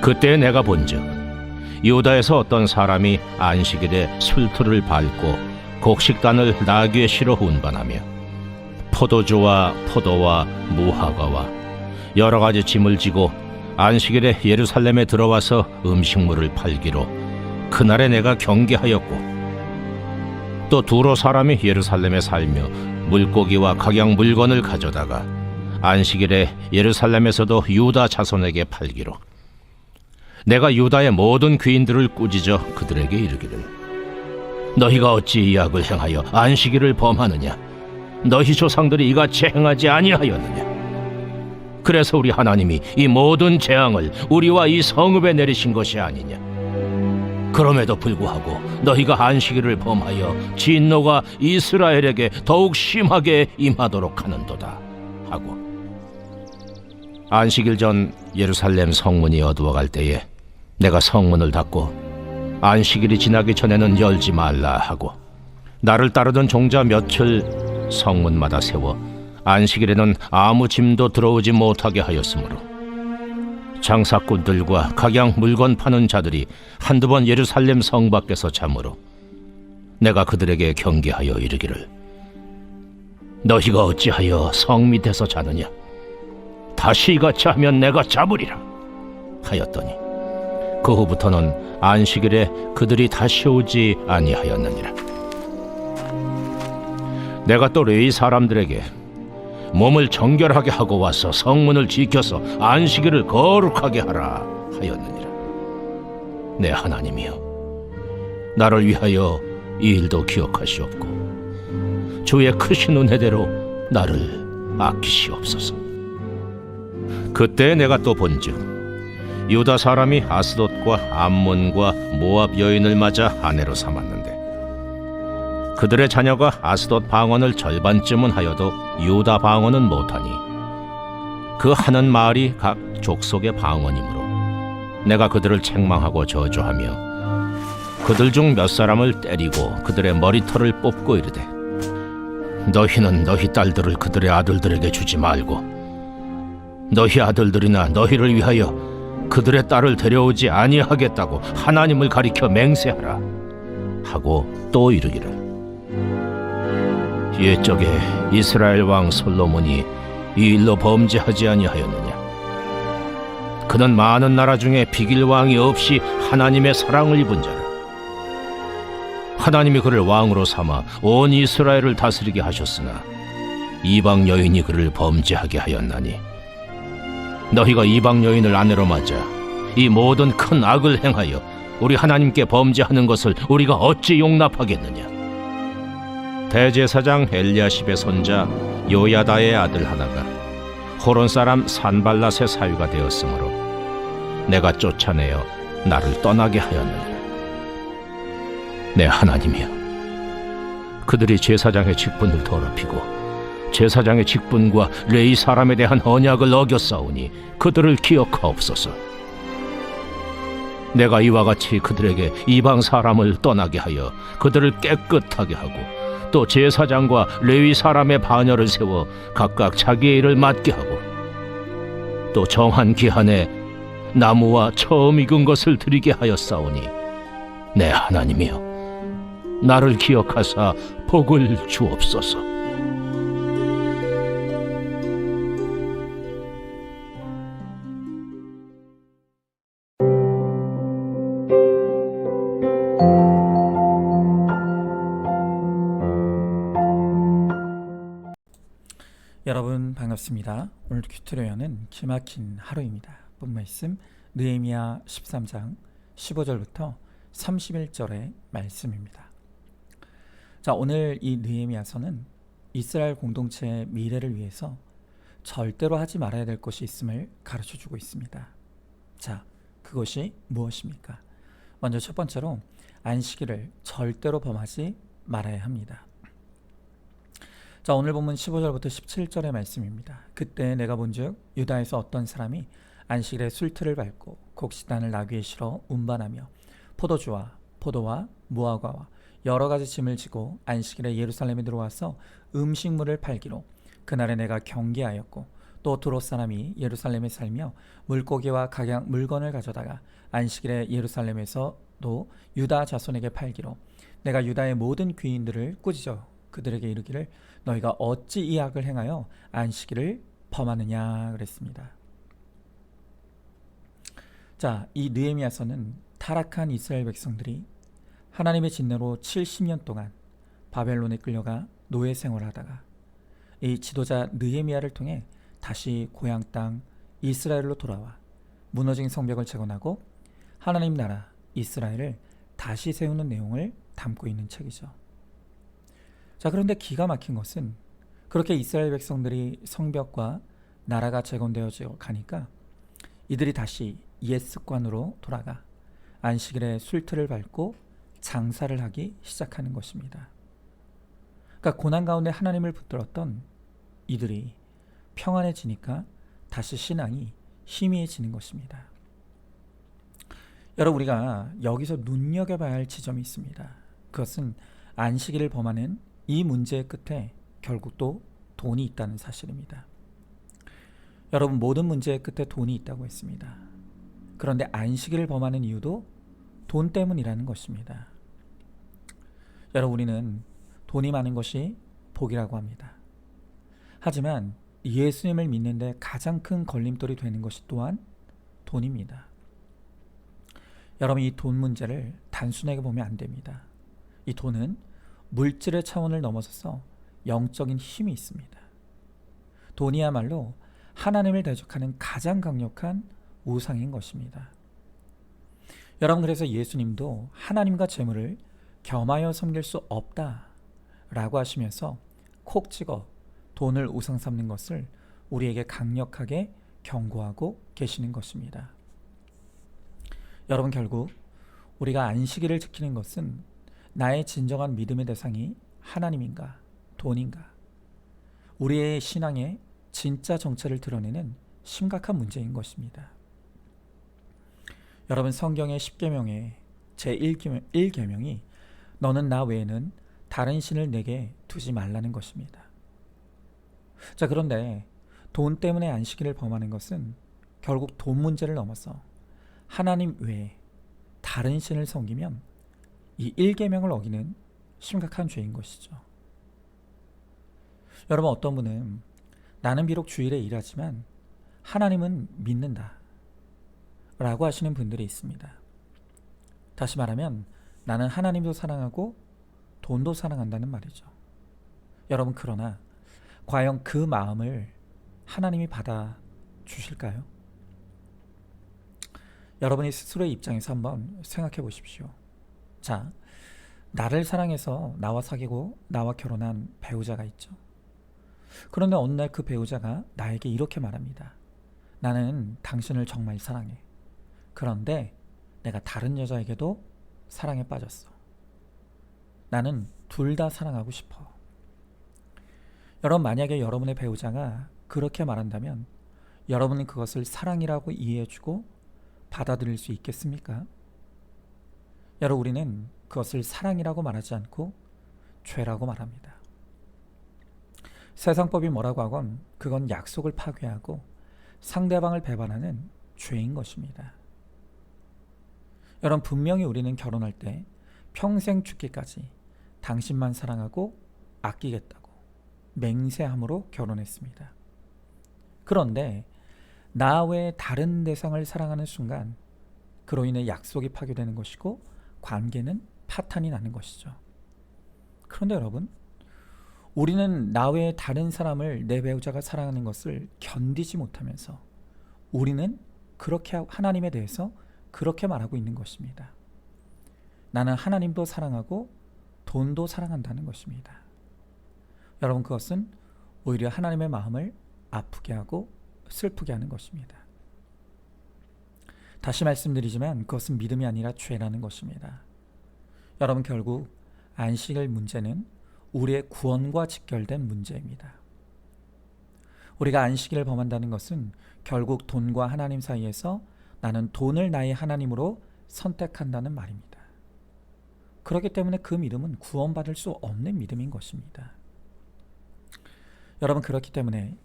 그때 내가 본즉 유다에서 어떤 사람이 안식일에 술틀을 밟고 곡식단을 나귀에 실어 운반하며 포도주와 포도와 무화과와 여러 가지 짐을 지고 안식일에 예루살렘에 들어와서 음식물을 팔기로 그날에 내가 경계하였고, 또 두로 사람이 예루살렘에 살며 물고기와 각양 물건을 가져다가 안식일에 예루살렘에서도 유다 자손에게 팔기로 내가 유다의 모든 귀인들을 꾸짖어 그들에게 이르기를, 너희가 어찌 이 악을 행하여 안식일을 범하느냐? 너희 조상들이 이같이 행하지 아니하였느냐? 그래서 우리 하나님이 이 모든 재앙을 우리와 이 성읍에 내리신 것이 아니냐? 그럼에도 불구하고 너희가 안식일을 범하여 진노가 이스라엘에게 더욱 심하게 임하도록 하는도다 하고, 안식일 전 예루살렘 성문이 어두워갈 때에 내가 성문을 닫고 안식일이 지나기 전에는 열지 말라 하고, 나를 따르던 종자 며칠 성문마다 세워 안식일에는 아무 짐도 들어오지 못하게 하였으므로 장사꾼들과 각양 물건 파는 자들이 한두 번 예루살렘 성 밖에서 자므로 내가 그들에게 경계하여 이르기를, 너희가 어찌하여 성 밑에서 자느냐? 다시 이같이 하면 내가 잡으리라 하였더니 그 후부터는 안식일에 그들이 다시 오지 아니하였느니라. 내가 또 레위 사람들에게 몸을 정결하게 하고 와서 성문을 지켜서 안식일을 거룩하게 하라 하였느니라. 내 하나님이여, 나를 위하여 이 일도 기억하시옵고 주의 크신 은혜대로 나를 아끼시옵소서. 그때 내가 또 본즉 유다 사람이 아스돗과 암몬과 모압 여인을 맞아 아내로 삼았는데, 그들의 자녀가 아스돗 방언을 절반쯤은 하여도 유다 방언은 못하니 그 하는 말이 각 족속의 방언이므로 내가 그들을 책망하고 저주하며 그들 중 몇 사람을 때리고 그들의 머리털을 뽑고 이르되, 너희는 너희 딸들을 그들의 아들들에게 주지 말고 너희 아들들이나 너희를 위하여 그들의 딸을 데려오지 아니하겠다고 하나님을 가리켜 맹세하라 하고 또 이르기를, 옛적에 이스라엘 왕 솔로몬이 이 일로 범죄하지 아니하였느냐? 그는 많은 나라 중에 비길 왕이 없이 하나님의 사랑을 입은 자라. 하나님이 그를 왕으로 삼아 온 이스라엘을 다스리게 하셨으나 이방 여인이 그를 범죄하게 하였나니, 너희가 이방 여인을 아내로 맞아 이 모든 큰 악을 행하여 우리 하나님께 범죄하는 것을 우리가 어찌 용납하겠느냐? 대제사장 엘리야십의 손자 요야다의 아들 하나가 호론 사람 산발랏의 사위가 되었으므로 내가 쫓아내어 나를 떠나게 하였느니라. 내 하나님이여, 그들이 제사장의 직분을 더럽히고 제사장의 직분과 레위 사람에 대한 언약을 어겼사오니 그들을 기억하옵소서. 내가 이와 같이 그들에게 이방 사람을 떠나게 하여 그들을 깨끗하게 하고, 또 제사장과 레위 사람의 반열을 세워 각각 자기의 일을 맡게 하고, 또 정한 기한에 나무와 처음 익은 것을 드리게 하였사오니 내 하나님이여, 나를 기억하사 복을 주옵소서. 여러분 반갑습니다. 오늘 큐트레어는 기막힌 하루입니다. 본 말씀 느헤미야 13장 15절부터 31절의 말씀입니다. 자, 오늘 이 느헤미야서는 이스라엘 공동체의 미래를 위해서 절대로 하지 말아야 될 것이 있음을 가르쳐주고 있습니다. 자, 그것이 무엇입니까? 먼저 첫 번째로 안식일을 절대로 범하지 말아야 합니다. 자, 오늘 본문 15절부터 17절의 말씀입니다. 그때 내가 본즉 유다에서 어떤 사람이 안식일에 술틀을 밟고 곡식단을 나귀에 실어 운반하며 포도주와 포도와 무화과와 여러 가지 짐을 지고 안식일에 예루살렘에 들어와서 음식물을 팔기로 그날에 내가 경계하였고, 또 두롯 사람이 예루살렘에 살며 물고기와 각양 물건을 가져다가 안식일에 예루살렘에서도 유다 자손에게 팔기로 내가 유다의 모든 귀인들을 꾸짖어 그들에게 이르기를 너희가 어찌 이 악을 행하여 안식일을 범하느냐 그랬습니다. 자, 이 느헤미야서는 타락한 이스라엘 백성들이 하나님의 진노로 70년 동안 바벨론에 끌려가 노예 생활하다가 이 지도자 느헤미야를 통해 다시 고향 땅 이스라엘로 돌아와 무너진 성벽을 재건하고 하나님 나라 이스라엘을 다시 세우는 내용을 담고 있는 책이죠. 자, 그런데 기가 막힌 것은 그렇게 이스라엘 백성들이 성벽과 나라가 재건되어져 가니까 이들이 다시 옛 습관으로 돌아가 안식일에 술틀을 밟고 장사를 하기 시작하는 것입니다. 그러니까 고난 가운데 하나님을 붙들었던 이들이 평안해지니까 다시 신앙이 희미해지는 것입니다. 여러분, 우리가 여기서 눈여겨봐야 할 지점이 있습니다. 그것은 안식일을 범하는 이 문제의 끝에 결국 또 돈이 있다는 사실입니다. 여러분, 모든 문제의 끝에 돈이 있다고 했습니다. 그런데 안식일을 범하는 이유도 돈 때문이라는 것입니다. 여러분, 우리는 돈이 많은 것이 복이라고 합니다. 하지만 예수님을 믿는데 가장 큰 걸림돌이 되는 것이 또한 돈입니다. 여러분, 이 돈 문제를 단순하게 보면 안 됩니다. 이 돈은 물질의 차원을 넘어서서 영적인 힘이 있습니다. 돈이야말로 하나님을 대적하는 가장 강력한 우상인 것입니다. 여러분, 그래서 예수님도 하나님과 재물을 겸하여 섬길 수 없다라고 하시면서 콕 찍어 돈을 우상 삼는 것을 우리에게 강력하게 경고하고 계시는 것입니다. 여러분, 결국 우리가 안식일을 지키는 것은 나의 진정한 믿음의 대상이 하나님인가 돈인가, 우리의 신앙의 진짜 정체를 드러내는 심각한 문제인 것입니다. 여러분, 성경의 10계명의 제1계명이 너는 나 외에는 다른 신을 내게 두지 말라는 것입니다. 자, 그런데 돈 때문에 안식일을 범하는 것은 결국 돈 문제를 넘어서 하나님 외에 다른 신을 섬기면 이 1계명을 어기는 심각한 죄인 것이죠. 여러분, 어떤 분은 나는 비록 주일에 일하지만 하나님은 믿는다 라고 하시는 분들이 있습니다. 다시 말하면 나는 하나님도 사랑하고 돈도 사랑한다는 말이죠. 여러분, 그러나 과연 그 마음을 하나님이 받아 주실까요? 여러분이 스스로의 입장에서 한번 생각해 보십시오. 자, 나를 사랑해서 나와 사귀고 나와 결혼한 배우자가 있죠. 그런데 어느 날 그 배우자가 나에게 이렇게 말합니다. 나는 당신을 정말 사랑해. 그런데 내가 다른 여자에게도 사랑에 빠졌어. 나는 둘 다 사랑하고 싶어. 여러분, 만약에 여러분의 배우자가 그렇게 말한다면 여러분은 그것을 사랑이라고 이해해주고 받아들일 수 있겠습니까? 여러분, 우리는 그것을 사랑이라고 말하지 않고 죄라고 말합니다. 세상법이 뭐라고 하건 그건 약속을 파괴하고 상대방을 배반하는 죄인 것입니다. 여러분, 분명히 우리는 결혼할 때 평생 죽기까지 당신만 사랑하고 아끼겠다고 맹세함으로 결혼했습니다. 그런데 나 외에 다른 대상을 사랑하는 순간 그로 인해 약속이 파괴되는 것이고 관계는 파탄이 나는 것이죠. 그런데 여러분, 우리는 나 외에 다른 사람을 내 배우자가 사랑하는 것을 견디지 못하면서 우리는 그렇게 하나님에 대해서 그렇게 말하고 있는 것입니다. 나는 하나님도 사랑하고 돈도 사랑한다는 것입니다. 여러분, 그것은 오히려 하나님의 마음을 아프게 하고 슬프게 하는 것입니다. 다시 말씀드리지만 그것은 믿음이 아니라 죄라는 것입니다. 여러분, 결국 안식일 문제는 우리의 구원과 직결된 문제입니다. 우리가 안식일을 범한다는 것은 결국 돈과 하나님 사이에서 나는 돈을 나의 하나님으로 선택한다는 말입니다. 그렇기 때문에 그 믿음은 구원받을 수 없는 믿음인 것입니다. 여러분, 그렇기 때문에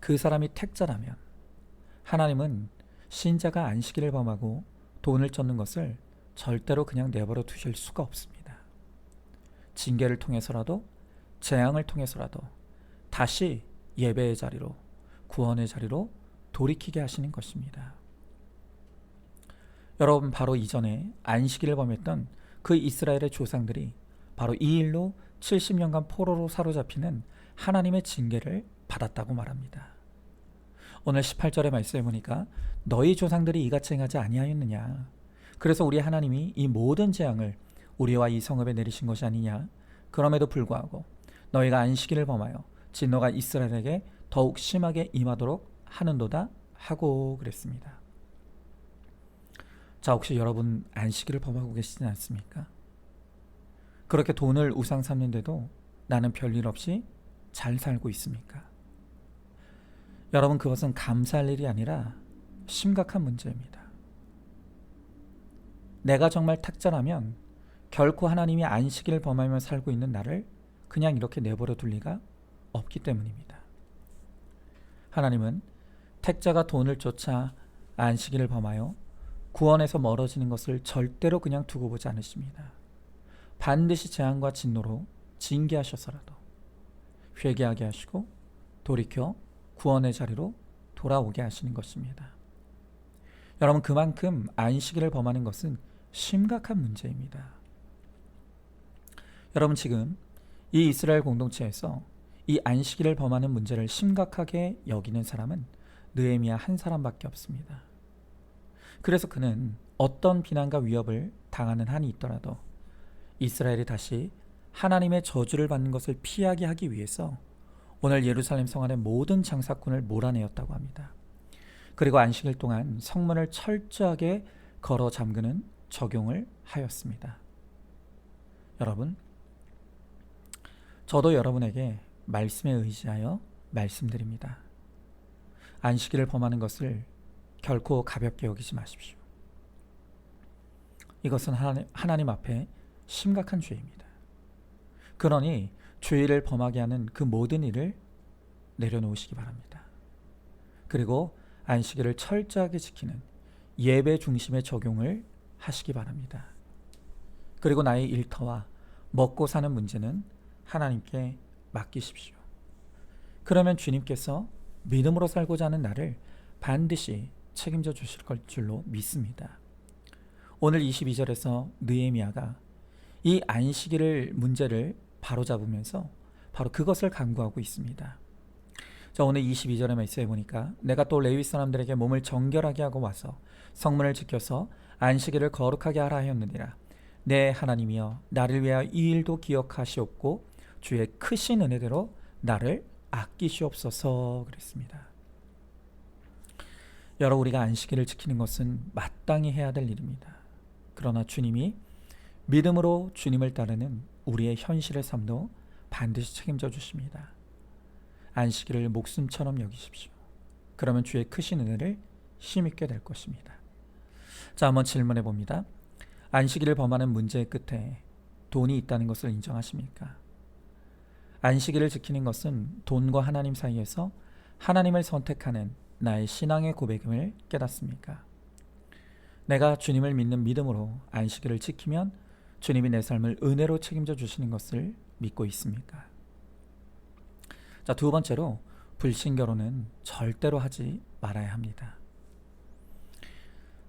그 사람이 택자라면 하나님은 신자가 안식일을 범하고 돈을 쫓는 것을 절대로 그냥 내버려 두실 수가 없습니다. 징계를 통해서라도 재앙을 통해서라도 다시 예배의 자리로, 구원의 자리로 돌이키게 하시는 것입니다. 여러분, 바로 이전에 안식일을 범했던 그 이스라엘의 조상들이 바로 이 일로 70년간 포로로 사로잡히는 하나님의 징계를 받았다고 말합니다. 오늘 18절의 말씀에 보니까 너희 조상들이 이같이 행하지 아니하였느냐, 그래서 우리 하나님이 이 모든 재앙을 우리와 이 성읍에 내리신 것이 아니냐, 그럼에도 불구하고 너희가 안식일을 범하여 진노가 이스라엘에게 더욱 심하게 임하도록 하는도다 하고 그랬습니다. 자, 혹시 여러분 안식일을 범하고 계시지 않습니까? 그렇게 돈을 우상 삼는데도 나는 별일 없이 잘 살고 있습니까? 여러분, 그것은 감사할 일이 아니라 심각한 문제입니다. 내가 정말 탁자라면 결코 하나님이 안식일을 범하며 살고 있는 나를 그냥 이렇게 내버려 둘 리가 없기 때문입니다. 하나님은 택자가 돈을 쫓아 안식일을 범하여 구원에서 멀어지는 것을 절대로 그냥 두고 보지 않으십니다. 반드시 재앙과 진노로 징계하셔서라도 회개하게 하시고 돌이켜 구원의 자리로 돌아오게 하시는 것입니다. 여러분, 그만큼 안식일을 범하는 것은 심각한 문제입니다. 여러분, 지금 이 이스라엘 공동체에서 이 안식일을 범하는 문제를 심각하게 여기는 사람은 느헤미야 한 사람밖에 없습니다. 그래서 그는 어떤 비난과 위협을 당하는 한이 있더라도 이스라엘이 다시 하나님의 저주를 받는 것을 피하게 하기 위해서 오늘 예루살렘 성 안의 모든 장사꾼을 몰아내었다고 합니다. 그리고 안식일 동안 성문을 철저하게 걸어 잠그는 적용을 하였습니다. 여러분, 저도 여러분에게 말씀에 의지하여 말씀드립니다. 안식일을 범하는 것을 결코 가볍게 여기지 마십시오. 이것은 하나님 앞에 심각한 죄입니다. 그러니 죄를 범하게 하는 그 모든 일을 내려놓으시기 바랍니다. 그리고 안식일을 철저하게 지키는 예배 중심의 적용을 하시기 바랍니다. 그리고 나의 일터와 먹고 사는 문제는 하나님께 맡기십시오. 그러면 주님께서 믿음으로 살고자 하는 나를 반드시 책임져 주실 줄로 믿습니다. 오늘 22절에서 느헤미야가 이 안식일을 문제를 바로잡으면서 바로 그것을 간구하고 있습니다. 자, 오늘 22절의 말씀에 보니까 내가 또 레위 사람들에게 몸을 정결하게 하고 와서 성문을 지켜서 안식일을 거룩하게 하라 하였느니라. 내 하나님이여, 나를 위하여 이 일도 기억하시옵고 주의 크신 은혜대로 나를 아끼시옵소서 그랬습니다. 여러분, 우리가 안식일을 지키는 것은 마땅히 해야 될 일입니다. 그러나 주님이 믿음으로 주님을 따르는 우리의 현실의 삶도 반드시 책임져 주십니다. 안식일을 목숨처럼 여기십시오. 그러면 주의 크신 은혜를 힘입게 될 것입니다. 자, 한번 질문해 봅니다. 안식일을 범하는 문제의 끝에 돈이 있다는 것을 인정하십니까? 안식일을 지키는 것은 돈과 하나님 사이에서 하나님을 선택하는 나의 신앙의 고백임을 깨닫습니까? 내가 주님을 믿는 믿음으로 안식일을 지키면 주님이 내 삶을 은혜로 책임져 주시는 것을 믿고 있습니까? 자, 두 번째로 불신결혼은 절대로 하지 말아야 합니다.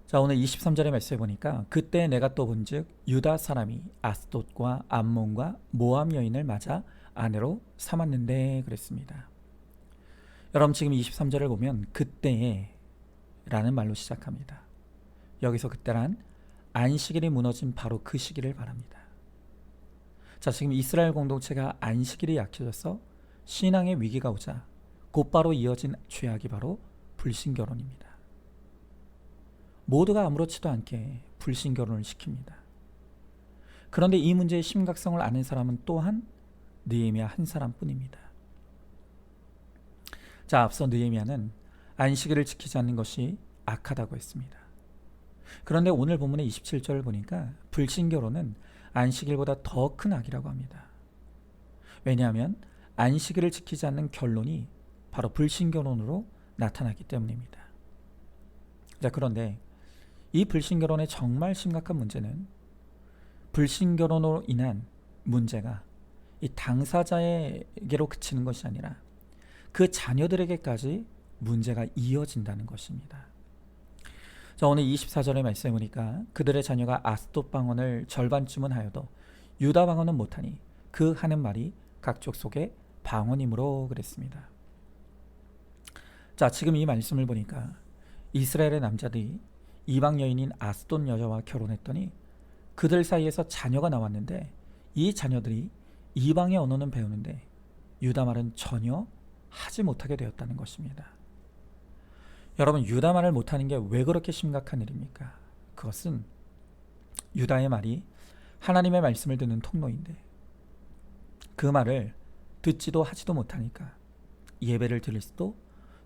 자, 오늘 23절의 말씀에 보니까 그때 내가 또 본즉 유다 사람이 아스돗과 암몬과 모압 여인을 맞아 아내로 삼았는데 그랬습니다. 여러분, 지금 23절을 보면 그때에 라는 말로 시작합니다. 여기서 그때란 안식일이 무너진 바로 그 시기를 말합니다. 자, 지금 이스라엘 공동체가 안식일이 약해져서 신앙의 위기가 오자 곧바로 이어진 죄악이 바로 불신결혼입니다. 모두가 아무렇지도 않게 불신결혼을 시킵니다. 그런데 이 문제의 심각성을 아는 사람은 또한 느헤미야 한 사람뿐입니다. 자, 앞서 느헤미야는 안식일을 지키지 않는 것이 악하다고 했습니다. 그런데 오늘 본문의 27절을 보니까 불신결혼은 안식일보다 더 큰 악이라고 합니다. 왜냐하면 안식일을 지키지 않는 결론이 바로 불신결혼으로 나타나기 때문입니다. 자, 그런데 이 불신결혼의 정말 심각한 문제는 불신결혼으로 인한 문제가 이 당사자에게로 그치는 것이 아니라 그 자녀들에게까지 문제가 이어진다는 것입니다. 자, 오늘 24절의 말씀에 보니까 그들의 자녀가 아스돗 방언을 절반쯤은 하여도 유다 방언은 못하니 그 하는 말이 각족 속의 방언이므로 그랬습니다. 자, 지금 이 말씀을 보니까 이스라엘의 남자들이 이방 여인인 아스돗 여자와 결혼했더니 그들 사이에서 자녀가 나왔는데 이 자녀들이 이방의 언어는 배우는데 유다 말은 전혀 하지 못하게 되었다는 것입니다. 여러분, 유다 말을 못하는 게 왜 그렇게 심각한 일입니까? 그것은 유다의 말이 하나님의 말씀을 듣는 통로인데 그 말을 듣지도 하지도 못하니까 예배를 드릴 수도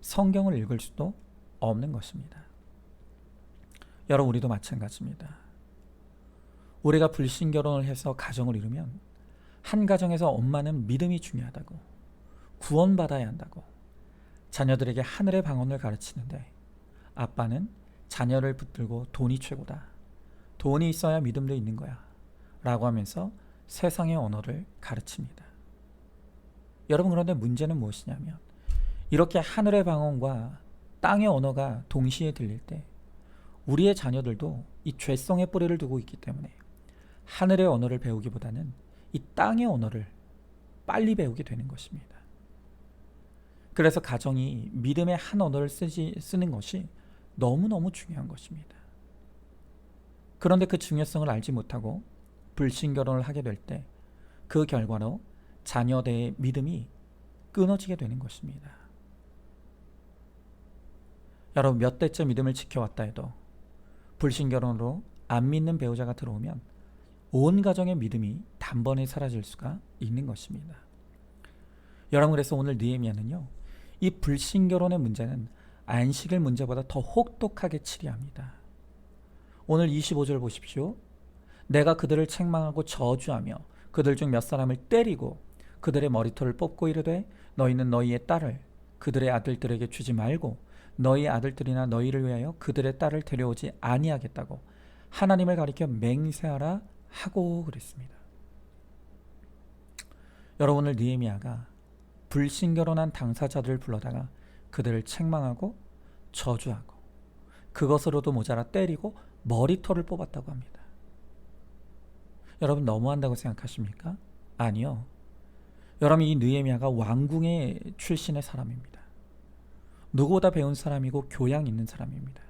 성경을 읽을 수도 없는 것입니다. 여러분, 우리도 마찬가지입니다. 우리가 불신결혼을 해서 가정을 이루면 한 가정에서 엄마는 믿음이 중요하다고, 구원받아야 한다고 자녀들에게 하늘의 방언을 가르치는데 아빠는 자녀를 붙들고 돈이 최고다, 돈이 있어야 믿음도 있는 거야 라고 하면서 세상의 언어를 가르칩니다. 여러분, 그런데 문제는 무엇이냐면 이렇게 하늘의 방언과 땅의 언어가 동시에 들릴 때 우리의 자녀들도 이 죄성의 뿌리를 두고 있기 때문에 하늘의 언어를 배우기보다는 이 땅의 언어를 빨리 배우게 되는 것입니다. 그래서 가정이 믿음의 한 언어를 쓰는 것이 너무너무 중요한 것입니다. 그런데 그 중요성을 알지 못하고 불신결혼을 하게 될 때 그 결과로 자녀들의 믿음이 끊어지게 되는 것입니다. 여러분, 몇 대째 믿음을 지켜왔다 해도 불신결혼으로 안 믿는 배우자가 들어오면 온 가정의 믿음이 단번에 사라질 수가 있는 것입니다. 여러분, 그래서 오늘 느헤미야는요, 이 불신결혼의 문제는 안식일 문제보다 더 혹독하게 치리합니다. 오늘 25절 보십시오. 내가 그들을 책망하고 저주하며 그들 중 몇 사람을 때리고 그들의 머리털을 뽑고 이르되 너희는 너희의 딸을 그들의 아들들에게 주지 말고 너희 아들들이나 너희를 위하여 그들의 딸을 데려오지 아니하겠다고 하나님을 가리켜 맹세하라 하고 그랬습니다. 여러분, 오늘 느헤미야가 불신결혼한 당사자들을 불러다가 그들을 책망하고 저주하고 그것으로도 모자라 때리고 머리털을 뽑았다고 합니다. 여러분, 너무한다고 생각하십니까? 아니요. 여러분, 이 느헤미야가 왕궁의 출신의 사람입니다. 누구보다 배운 사람이고 교양 있는 사람입니다.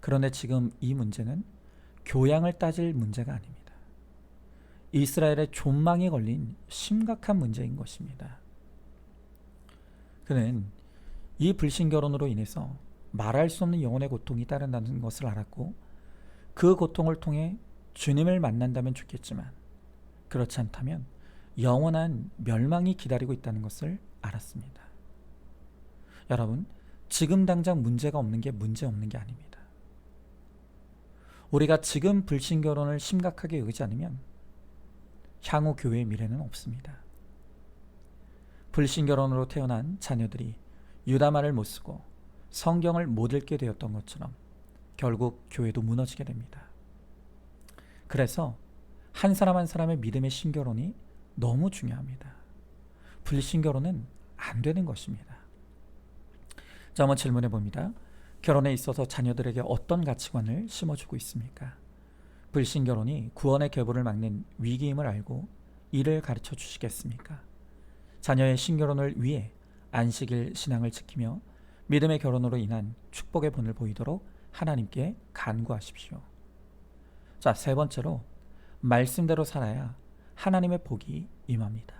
그런데 지금 이 문제는 교양을 따질 문제가 아닙니다. 이스라엘의 존망에 걸린 심각한 문제인 것입니다. 그는 이 불신결혼으로 인해서 말할 수 없는 영혼의 고통이 따른다는 것을 알았고 그 고통을 통해 주님을 만난다면 좋겠지만 그렇지 않다면 영원한 멸망이 기다리고 있다는 것을 알았습니다. 여러분, 지금 당장 문제가 없는 게 문제 없는 게 아닙니다. 우리가 지금 불신결혼을 심각하게 여기지 않으면 향후 교회의 미래는 없습니다. 불신결혼으로 태어난 자녀들이 유다말을 못 쓰고 성경을 못 읽게 되었던 것처럼 결국 교회도 무너지게 됩니다. 그래서 한 사람 한 사람의 믿음의 신결혼이 너무 중요합니다. 불신결혼은 안 되는 것입니다. 자, 한번 질문해 봅니다. 결혼에 있어서 자녀들에게 어떤 가치관을 심어주고 있습니까? 불신결혼이 구원의 계보를 막는 위기임을 알고 이를 가르쳐 주시겠습니까? 자녀의 신결혼을 위해 안식일 신앙을 지키며 믿음의 결혼으로 인한 축복의 본을 보이도록 하나님께 간구하십시오. 자, 세 번째로 말씀대로 살아야 하나님의 복이 임합니다.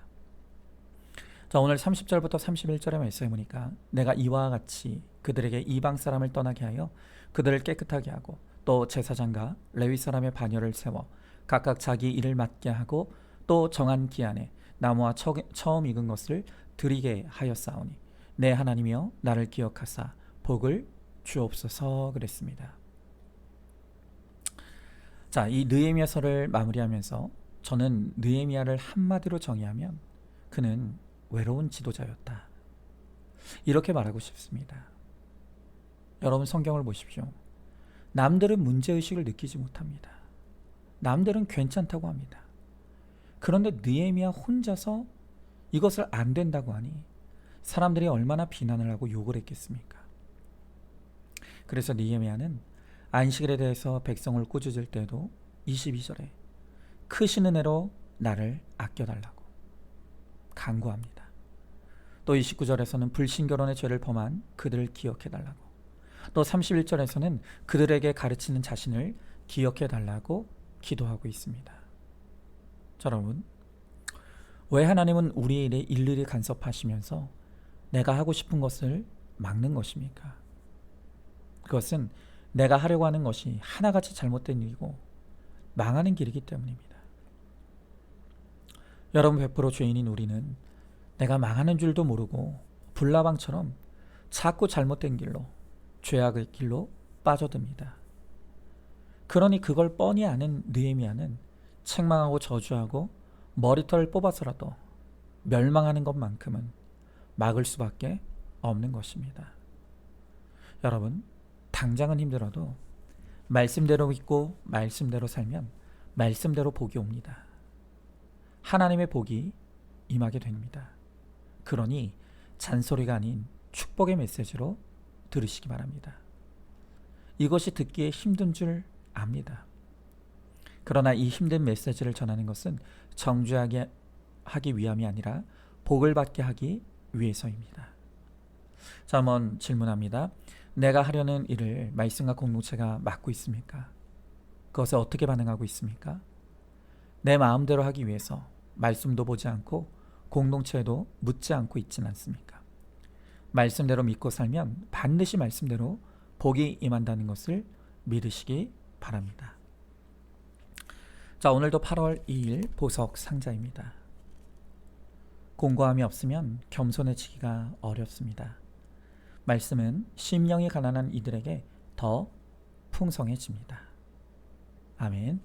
자, 오늘 30절부터 31절의 말씀에 보니까 내가 이와 같이 그들에게 이방 사람을 떠나게 하여 그들을 깨끗하게 하고 또 제사장과 레위 사람의 반열을 세워 각각 자기 일을 맡게 하고 또 정한 기한에 나무와 처음 익은 것을 드리게 하였사오니 내 하나님이여 나를 기억하사 복을 주옵소서 그랬습니다. 자, 이 느헤미야서를 마무리하면서 저는 느헤미야를 한마디로 정의하면 그는 외로운 지도자였다. 이렇게 말하고 싶습니다. 여러분 성경을 보십시오. 남들은 문제의식을 느끼지 못합니다. 남들은 괜찮다고 합니다. 그런데 느헤미야 혼자서 이것을 안 된다고 하니 사람들이 얼마나 비난을 하고 욕을 했겠습니까? 그래서 느헤미야는 안식일에 대해서 백성을 꾸짖을 때도 22절에 크신 은혜로 나를 아껴달라고 간구합니다. 또 29절에서는 불신결혼의 죄를 범한 그들을 기억해달라고, 또 31절에서는 그들에게 가르치는 자신을 기억해달라고 기도하고 있습니다. 자, 여러분, 왜 하나님은 우리의 일에 일일이 간섭하시면서 내가 하고 싶은 것을 막는 것입니까? 그것은 내가 하려고 하는 것이 하나같이 잘못된 일이고 망하는 길이기 때문입니다. 여러분, 100% 죄인인 우리는 내가 망하는 줄도 모르고 불나방처럼 자꾸 잘못된 길로, 죄악의 길로 빠져듭니다. 그러니 그걸 뻔히 아는 느헤미야는 책망하고 저주하고 머리털을 뽑아서라도 멸망하는 것만큼은 막을 수밖에 없는 것입니다. 여러분, 당장은 힘들어도 말씀대로 믿고 말씀대로 살면 말씀대로 복이 옵니다. 하나님의 복이 임하게 됩니다. 그러니 잔소리가 아닌 축복의 메시지로 들으시기 바랍니다. 이것이 듣기에 힘든 줄 압니다. 그러나 이 힘든 메시지를 전하는 것은 정죄하게 하기 위함이 아니라 복을 받게 하기 위해서입니다. 자, 한번 질문합니다. 내가 하려는 일을 말씀과 공동체가 맡고 있습니까? 그것에 어떻게 반응하고 있습니까? 내 마음대로 하기 위해서 말씀도 보지 않고 공동체에도 묻지 않고 있지는 않습니까? 말씀대로 믿고 살면 반드시 말씀대로 복이 임한다는 것을 믿으시기 바랍니다. 자, 오늘도 8월 2일 보석 상자입니다. 공고함이 없으면 겸손해지기가 어렵습니다. 말씀은 심령이 가난한 이들에게 더 풍성해집니다. 아멘.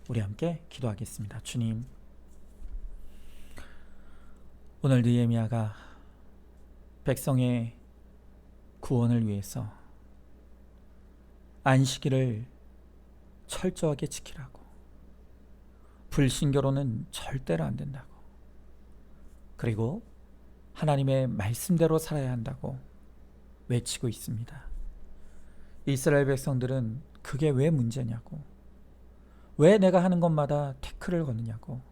우리 함께 기도하겠습니다. 주님, 오늘 느헤미야가 백성의 구원을 위해서 안식일을 철저하게 지키라고, 불신결혼은 절대로 안 된다고, 그리고 하나님의 말씀대로 살아야 한다고 외치고 있습니다. 이스라엘 백성들은 그게 왜 문제냐고, 왜 내가 하는 것마다 태클을 거느냐고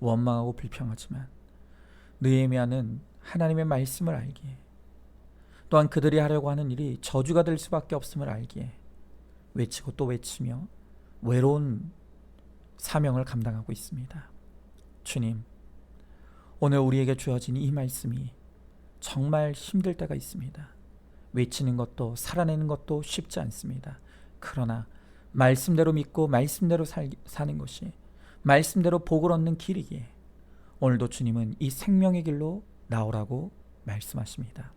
원망하고 불평하지만 느헤미야는 하나님의 말씀을 알기에, 또한 그들이 하려고 하는 일이 저주가 될 수밖에 없음을 알기에 외치고 또 외치며 외로운 사명을 감당하고 있습니다. 주님, 오늘 우리에게 주어진 이 말씀이 정말 힘들 때가 있습니다. 외치는 것도 살아내는 것도 쉽지 않습니다. 그러나 말씀대로 믿고 말씀대로 사는 것이 말씀대로 복을 얻는 길이기에 오늘도 주님은 이 생명의 길로 나오라고 말씀하십니다.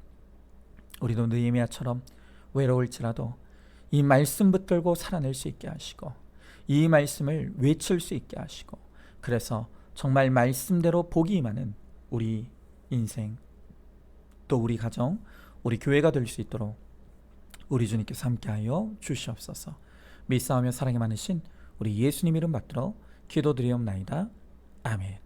우리도 느헤미야처럼 외로울지라도 이 말씀 붙들고 살아낼 수 있게 하시고, 이 말씀을 외칠 수 있게 하시고, 그래서 정말 말씀대로 복이 임하는 우리 인생, 또 우리 가정, 우리 교회가 될 수 있도록 우리 주님께서 함께하여 주시옵소서. 믿사오며 사랑이 많으신 우리 예수님 이름 받들어 기도드리옵나이다. 아멘.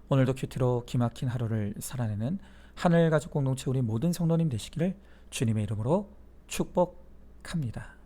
오늘도 큐티로 기막힌 하루를 살아내는 하늘가족 공동체 우리 모든 성도님 되시기를 주님의 이름으로 축복합니다.